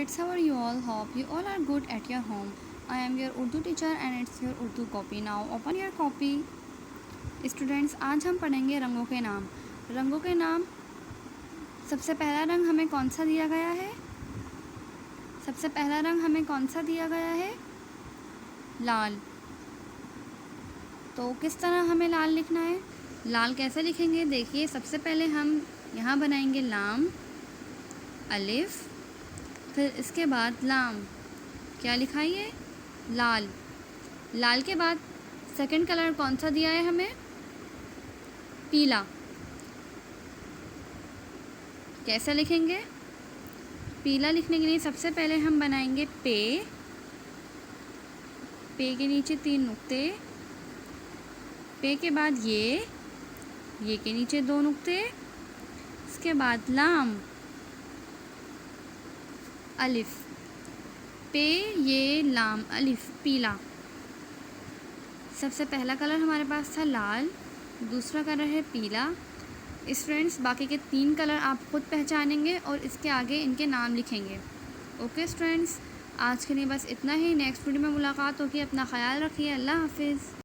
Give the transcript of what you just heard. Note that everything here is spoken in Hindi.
students, how are you all? Hope you all are good at your home. I am your Urdu teacher and it's your Urdu copy. Now open your copy. Students, आज हम पढ़ेंगे रंगों के नाम। रंगों के नाम, सबसे पहला रंग हमें कौन सा दिया गया है? सबसे पहला रंग हमें कौन सा दिया गया है? लाल। तो किस तरह हमें लाल लिखना है? लाल कैसे लिखेंगे? देखिए, सबसे पहले हम यहाँ बनाएंगे लाम, अलिफ, फिर इसके बाद लाम। क्या लिखा है? लाल। लाल के बाद सेकंड कलर कौन सा दिया है हमें? पीला। कैसे लिखेंगे? पीला लिखने के लिए सबसे पहले हम बनाएंगे पे। पे के नीचे 3 नुक्ते, पे के बाद ये के नीचे 2 नुक्ते, इसके बाद लाम, अलिफ, पे, ये, लाम, अलिफ, पीला। सबसे पहला कलर हमारे पास था लाल, दूसरा कलर है पीला। स्टूडेंट्स, बाकी के 3 कलर आप खुद पहचानेंगे और इसके आगे इनके नाम लिखेंगे। ओके स्टूडेंट्स, आज के लिए बस इतना ही। नेक्स्ट वीडियो में मुलाकात होगी। अपना ख्याल रखिए। अल्लाह हाफिज़।